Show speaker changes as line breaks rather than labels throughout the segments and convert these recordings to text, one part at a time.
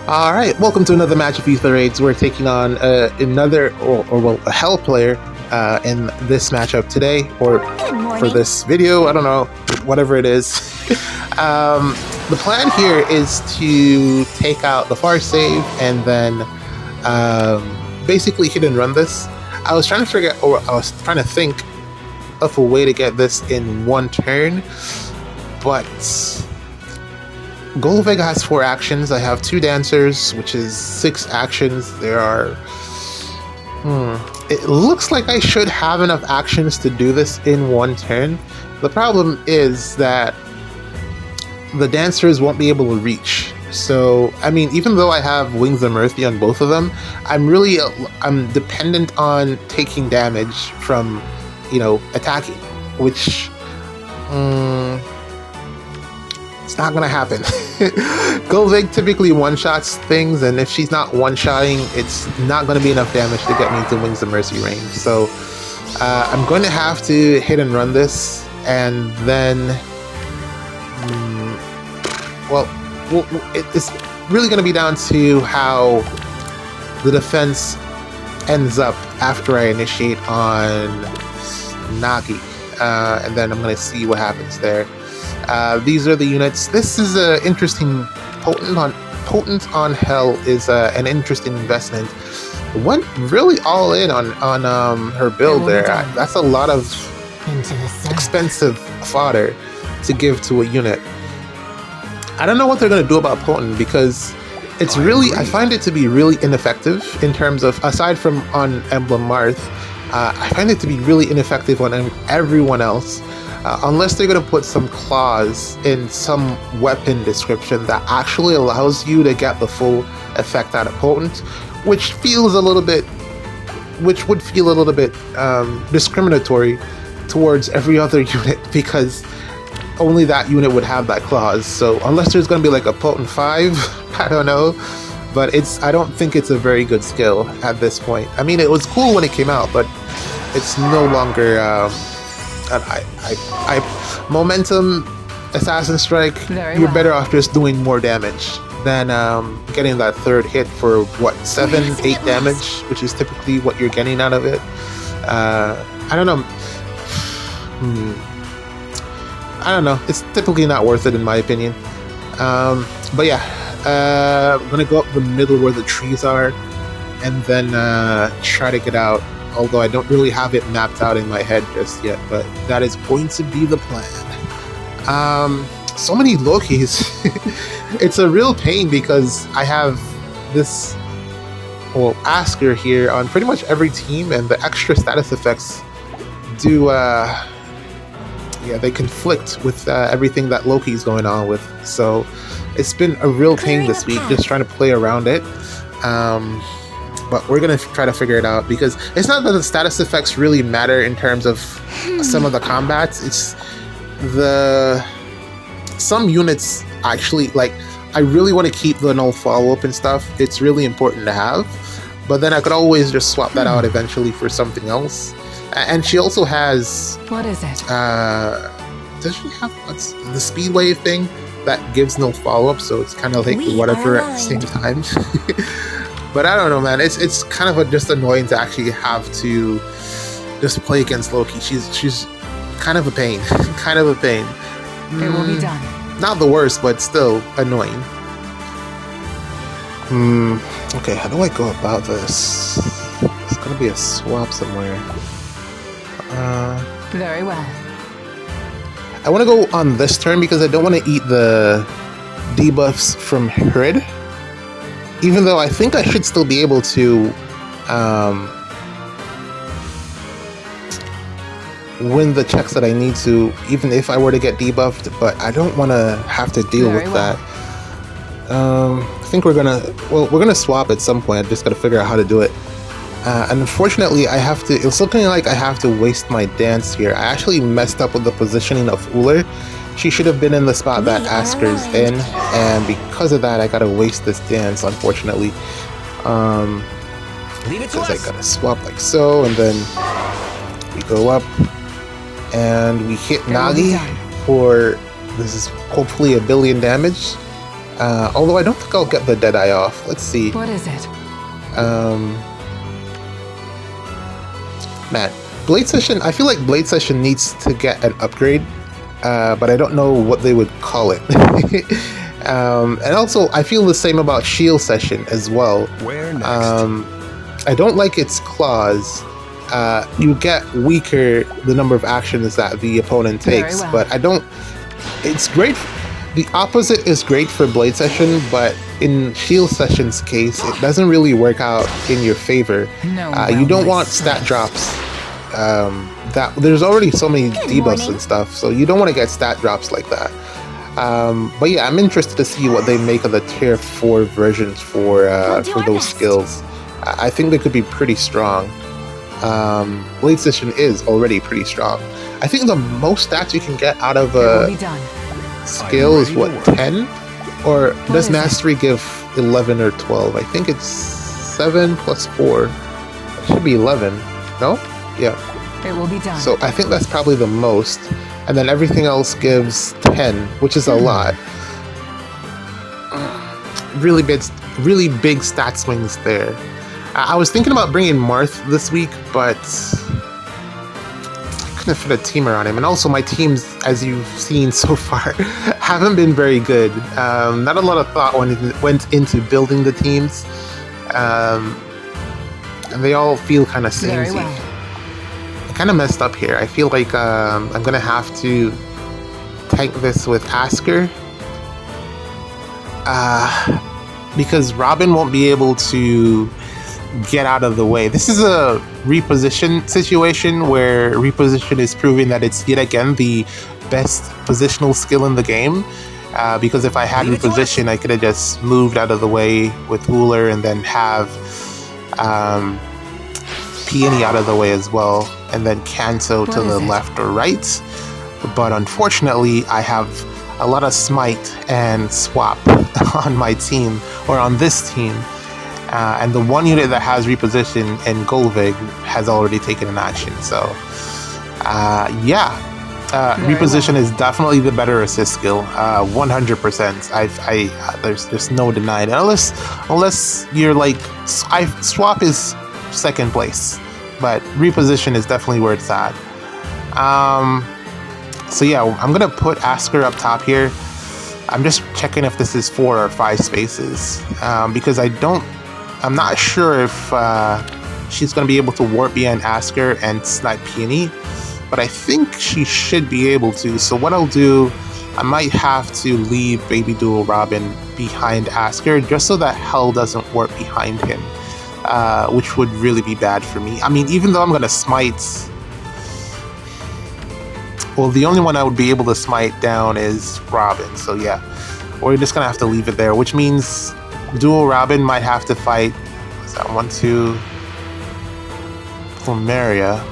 All right, welcome to another match of Ether Raids. We're taking on a Hell player in this matchup today, or for this video. I don't know, whatever it is. The plan here is to take out the far save and then basically hit and run this. I was trying to think of a way to get this in one turn, but Golvega has 4 actions. I have 2 dancers, which is 6 actions. There are... It looks like I should have enough actions to do this in one turn. The problem is that the dancers won't be able to reach. So, I mean, even though I have Wings of Mercy on both of them, I'm dependent on taking damage from, attacking, which... it's not gonna happen. Golvig typically one-shots things, and if she's not one-shotting, it's not gonna be enough damage to get me to Wings of Mercy range. So I'm going to have to hit and run this, and then it's really gonna be down to how the defense ends up after I initiate on Nagi, and then I'm gonna see what happens there. These are the units. This is an interesting... Potent on Hell is an interesting investment. Went really all in on her build there. That's a lot of expensive fodder to give to a unit. I don't know what they're going to do about Potent, because it's really... I find it to be really ineffective in terms of... Aside from on Emblem Marth, I find it to be really ineffective on everyone else. Unless they're going to put some clause in some weapon description that actually allows you to get the full effect out of Potent, which would feel a little bit discriminatory towards every other unit, because only that unit would have that clause. So unless there's going to be like a Potent 5, I don't know, but I don't think it's a very good skill at this point. I mean, it was cool when it came out, but it's no longer... Momentum, Assassin Strike, you're better off just doing more damage than getting that third hit for, 7, 8 damage, which is typically what you're getting out of it. I don't know. I don't know. It's typically not worth it, in my opinion. But yeah, I'm going to go up the middle where the trees are, and then try to get out. Although I don't really have it mapped out in my head just yet, but that is going to be the plan. So many Lokis. It's a real pain, because I have this Asker here on pretty much every team, and the extra status effects do they conflict with everything that Loki's going on with. So it's been a real pain this week, just trying to play around it. But we're going to try to figure it out, because it's not that the status effects really matter in terms of some of the combats. It's some units actually, like, I really want to keep the null follow-up and stuff. It's really important to have, but then I could always just swap that out eventually for something else. And she also has...
What is it?
Does she have the speed wave thing that gives no follow-up, so it's kind of like whatever at the same time. But I don't know, man. It's kind of just annoying to actually have to just play against Loki. She's kind of a pain. Kind of a pain.
It will be done.
Not the worst, but still annoying. Okay, how do I go about this? There's gonna be a swap somewhere.
Very well.
I want to go on this turn because I don't want to eat the debuffs from Hrid. Even though I think I should still be able to win the checks that I need to, even if I were to get debuffed, but I don't want to have to deal with that. I think we're gonna swap at some point. I've just got to figure out how to do it. And unfortunately, it's looking like I have to waste my dance here. I actually messed up with the positioning of Uller. She should have been in the spot that Asker's in, and because of that, I gotta waste this dance, unfortunately. Because I gotta swap like so, and then we go up, and we hit Nagi for, this is hopefully 1 billion damage. Although I don't think I'll get the Deadeye off. Let's see.
What is it?
Man, Blade Session, I feel like Blade Session needs to get an upgrade, but I don't know what they would call it. And also, I feel the same about Shield Session as well.
Where next?
I don't like its claws. You get weaker the number of actions that the opponent takes,
well.
but I don't... It's great... The opposite is great for Blade Session, but in Shield Session's case, it doesn't really work out in your favor.
No,
You don't
well,
want stat drops. That there's already so many debuffs and stuff, so you don't want to get stat drops like that. But yeah, I'm interested to see what they make of the tier 4 versions for those skills. I think they could be pretty strong. Blade Session is already pretty strong. I think the most stats you can get out of
It will be done.
skill is what, 10? Or does
is
mastery give 11 or 12? I think it's 7 plus 4. It should be 11. No? Yeah.
It will be done.
So I think that's probably the most. And then everything else gives 10, which is a lot. Really big stat swings there. I was thinking about bringing Marth this week, but I couldn't fit a team around him. And also my teams, as you've seen so far, haven't been very good. Not a lot of thought went into building the teams. And they all feel kind of
Very
samey.
well.
I kind of messed up here. I feel like I'm going to have to tank this with Asker. Because Robin won't be able to get out of the way. This is a reposition situation where reposition is proving that it's yet again the best positional skill in the game. Because if I had reposition, I could have just moved out of the way with Uller and then have Peony out of the way as well, and then Kanto to the left or right. But unfortunately, I have a lot of Smite and Swap on my team, or on this team. And the one unit that has reposition in Golvig has already taken an action. So, reposition is definitely the better assist skill. 100%. There's just no denying it. Unless you're like, Swap is second place, but reposition is definitely where it's at. So yeah, I'm gonna put Asker up top here. I'm just checking if this is 4 or 5 spaces, because I'm not sure if she's gonna be able to warp behind Asker and snipe Peony, but I think she should be able to. So what I'll do, I might have to leave Baby Dual Robin behind Asker just so that Hell doesn't warp behind him, which would really be bad for me. I mean, even though I'm gonna smite, well, the only one I would be able to smite down is Robin, so yeah, we're just gonna have to leave it there, which means Dual Robin might have to fight, what's that, 1-2 Plumeria.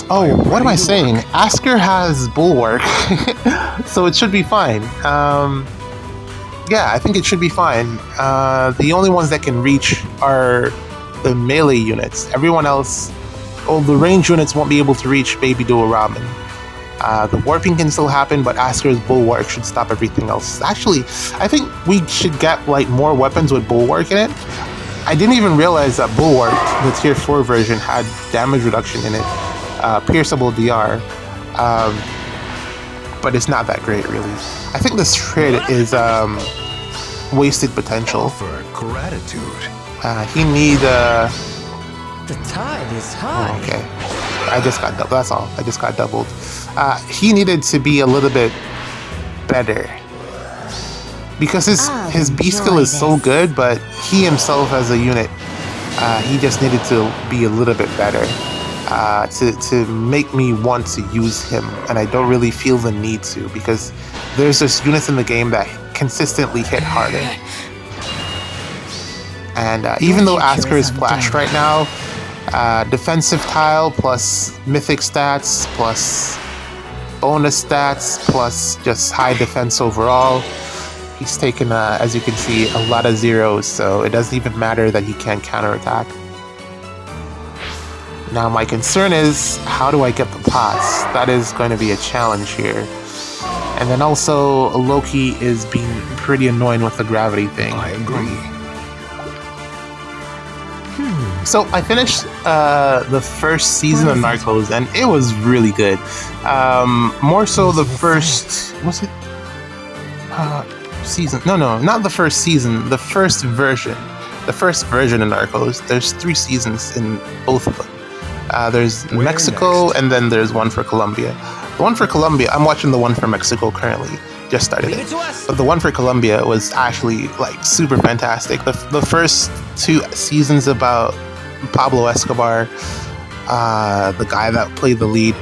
Oh, what am I saying? Asker has Bulwark, so it should be fine. Yeah, I think it should be fine. The only ones that can reach are the melee units. Everyone else, the range units won't be able to reach Baby Dual Robin. The warping can still happen, but Asker's Bulwark should stop everything else. Actually, I think we should get like more weapons with Bulwark in it. I didn't even realize that Bulwark, the tier 4 version, had damage reduction in it. Pierceable DR. But it's not that great, really. I think this trade is wasted potential.
For gratitude.
He need
The tide is high.
okay. I just got doubled. That's all. I just got doubled. He needed to be a little bit better because his B skill is so good, but he himself as a unit, he just needed to be a little bit better to make me want to use him, and I don't really feel the need to because there's just units in the game that consistently hit harder. And even though Asker is flashed right now, defensive tile plus mythic stats plus bonus stats plus just high defense overall, he's taken, as you can see, a lot of zeros, so it doesn't even matter that he can't counterattack. Now my concern is, how do I get the pots? That is going to be a challenge here. And then also Loki is being pretty annoying with the gravity thing.
I agree.
So I finished the first season of Narcos, and it was really good. More so the first, was it season? No, not the first season. The first version. The first version of Narcos. There's 3 seasons in both of them. There's Mexico, and then there's one for Colombia. The one for Colombia, I'm watching the one for Mexico currently. Just started it. But the one for Colombia was actually like super fantastic. The first 2 seasons about Pablo Escobar, the guy that played the lead.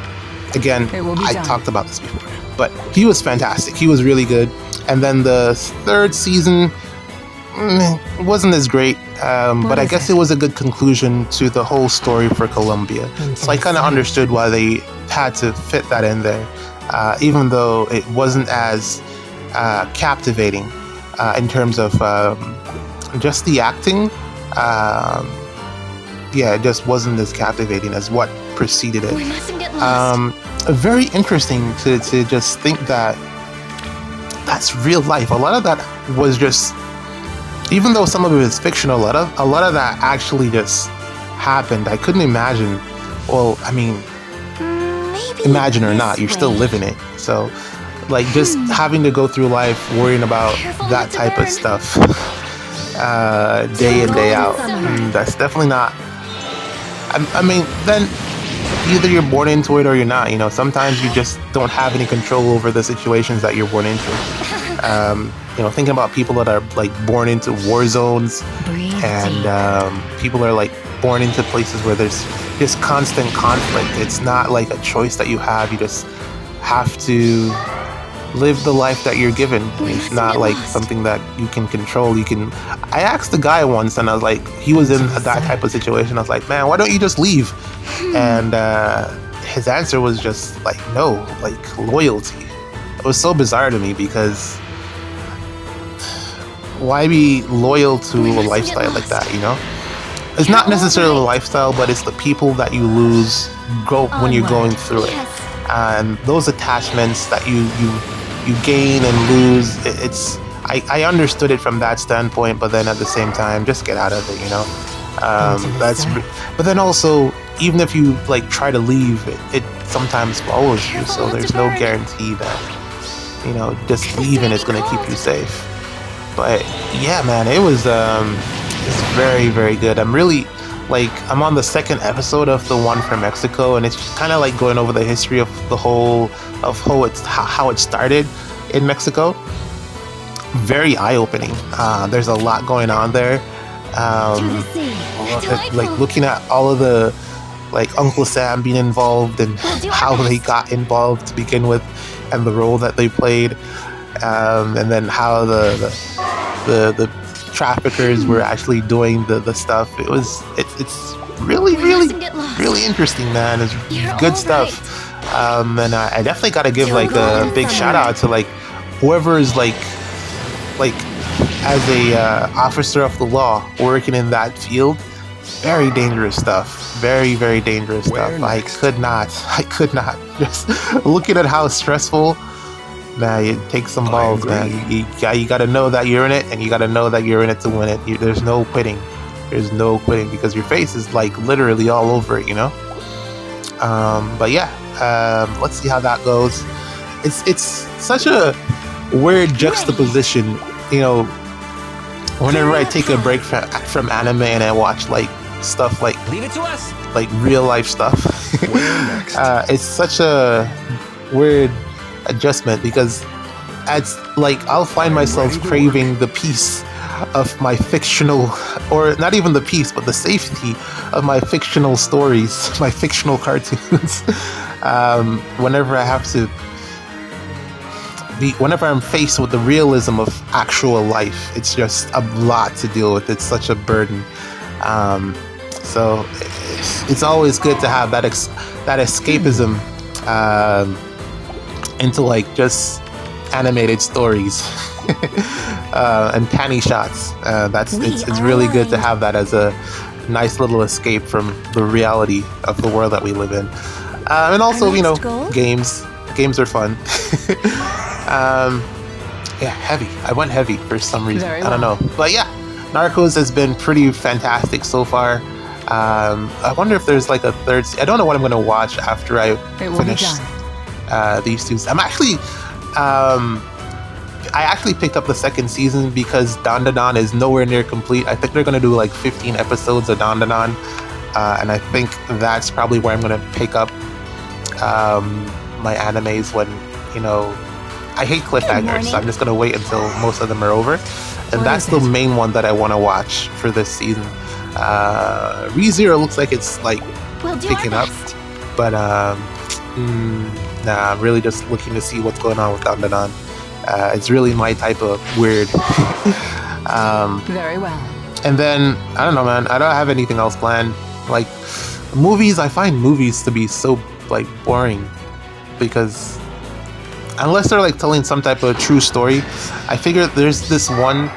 Again, I talked about this before, but he was fantastic. He was really good. And then the 3rd season wasn't as great, but I guess it was a good conclusion to the whole story for Colombia. So I kind of understood why they had to fit that in there, even though it wasn't as captivating in terms of just the acting. Yeah, it just wasn't as captivating as what preceded it.
We mustn't get lost.
Very interesting to just think that that's real life. A lot of that was just, even though some of it is fictional, a lot of that actually just happened. I couldn't imagine. Well, I mean,
Maybe
imagine or
this
not, you're still
way.
living it. So, like, just having to go through life worrying about
Careful
that
with the
type of
bird.
stuff day in, day out. That's definitely not. I mean, then either you're born into it or you're not. You know, sometimes you just don't have any control over the situations that you're born into. You know, thinking about people that are like born into war zones,
Breathe
and
deep.
people are like born into places where there's just constant conflict. It's not like a choice that you have. You just have to live the life that you're given. It's not like something that you can control. I asked the guy once, and I was like, he was in that type of situation. I was like, man, why don't you just leave? And his answer was just like, no, like loyalty. It was so bizarre to me, because why be loyal to a lifestyle like that, you know? It's not necessarily a lifestyle, but it's the people that you lose when you're going through it.
Yes.
And those attachments that you gain and lose, I understood it from that standpoint, but then at the same time, just get out of it, you know? But then also, even if you like try to leave, it sometimes follows you, so there's no guarantee that, you know, just leaving is going to keep you safe. But yeah, man, it was it's very, very good. I'm really I'm on the 2nd episode of the one from Mexico, and it's kind of like going over the history of the whole of how it started in Mexico. Very eye-opening. There's a lot going on there. Like looking at all of the Uncle Sam being involved and how they got involved to begin with, and the role that they played, and then how the traffickers were actually doing the stuff. It's really interesting, man. It's good stuff. And I definitely got to give a big shout out to whoever is like as a officer of the law working in that field. Very dangerous stuff. Very, very dangerous stuff. I could not just looking at how stressful. Man, it takes some balls, man. You got to know that you're in it, and you got to know that you're in it to win it. There's no quitting. There's no quitting, because your face is literally all over it, you know. But yeah, let's see how that goes. It's such a weird juxtaposition, you know. Whenever I take a break from anime and I watch stuff
Leave it to us.
real life stuff, it's such a weird adjustment, because I'll find myself craving the peace of my fictional, or not even the peace, but the safety of my fictional stories, my fictional cartoons. Whenever I have to whenever I'm faced with the realism of actual life, it's just a lot to deal with. It's such a burden. So it's always good to have that escapism into just animated stories and panty shots. It's really good to have that as a nice little escape from the reality of the world that we live in. And also, you know, games are fun. Yeah, heavy. I went heavy for some reason.
Very
I don't know. But yeah, Narcos has been pretty fantastic so far. I wonder if there's like a third. I don't know what I'm going to watch after I
It will be
finish
done.
these two. I actually picked up the second season because Don is nowhere near complete. I think they're going to do like 15 episodes of Don, and I think that's probably where I'm going to pick up my animes when, you know, I hate cliffhangers, so I'm just going to wait until most of them are over. And
What
that's
is
the
it?
main one that I want to watch for this season. ReZero looks like it's like
We'll do
picking
our
up.
best.
But nah, I'm really just looking to see what's going on with Dandadan. It's really my type of weird.
Very well.
And then I don't know, man. I don't have anything else planned. Like movies, I find movies to be so like boring because unless they're like telling some type of true story, I figure there's this one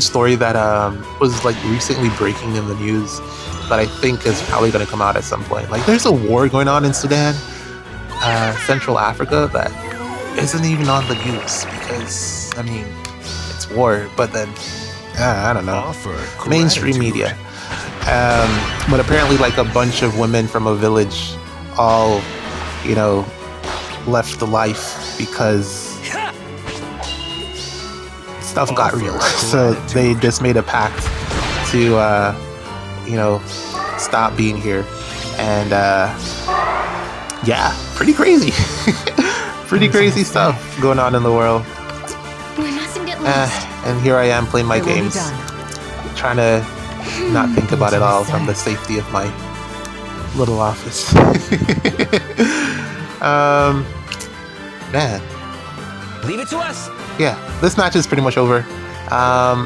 story that was like recently breaking in the news that I think is probably going to come out at some point. Like there's a war going on in Sudan, Central Africa, that isn't even on the news because I mean it's war, but then I don't know, mainstream media. But apparently like a bunch of women from a village all, you know, left the life because stuff got real. So they just made a pact to, you know, stop being here. And yeah, pretty crazy. Pretty crazy stuff going on in the world.
We mustn't get lost.
And here I am playing my
It will be
games,
done.
trying to not think about it all from the safety of my little office. Man,
Leave it to us.
yeah, this match is pretty much over.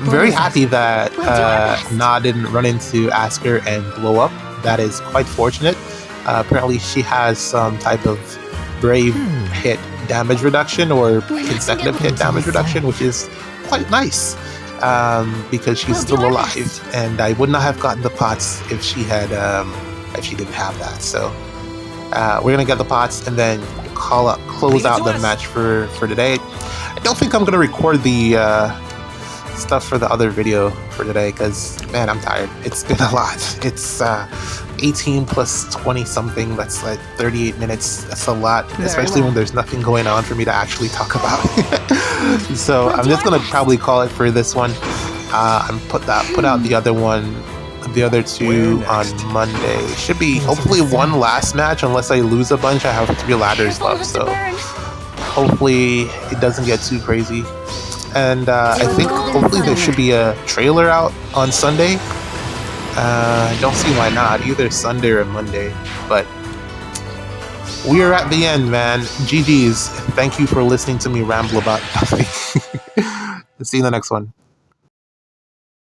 Very happy that
We'll do our best.
Na didn't run into Asker and blow up. That is quite fortunate. Apparently she has some type of brave hit damage reduction or consecutive hit damage reduction, which is quite nice. Because she's
We'll do
still
our
alive,
best.
and I would not have gotten the pots if she had, if she didn't have that. So we're gonna get the pots and then close
Leave it
out
to
the
us.
match for today. I don't think I'm gonna record the stuff for the other video for today because man, I'm tired. It's been a lot. It's 18 plus 20 something. That's like 38 minutes. That's a lot,
Very
especially
well.
when there's nothing going on for me to actually talk about. So
We'll
I'm
do
just
our
gonna
best.
probably call it for this one. And put out the other one, the other two on Monday. Should be hopefully one last match unless I lose a bunch. I have 3 ladders
Careful
left,
not to
so
burn.
hopefully it doesn't get too crazy. And I think hopefully there should be a trailer out on Sunday. I don't see why not, either Sunday or Monday. But we are at the end, man. GG's. Thank you for listening to me ramble about nothing. See you in the next one.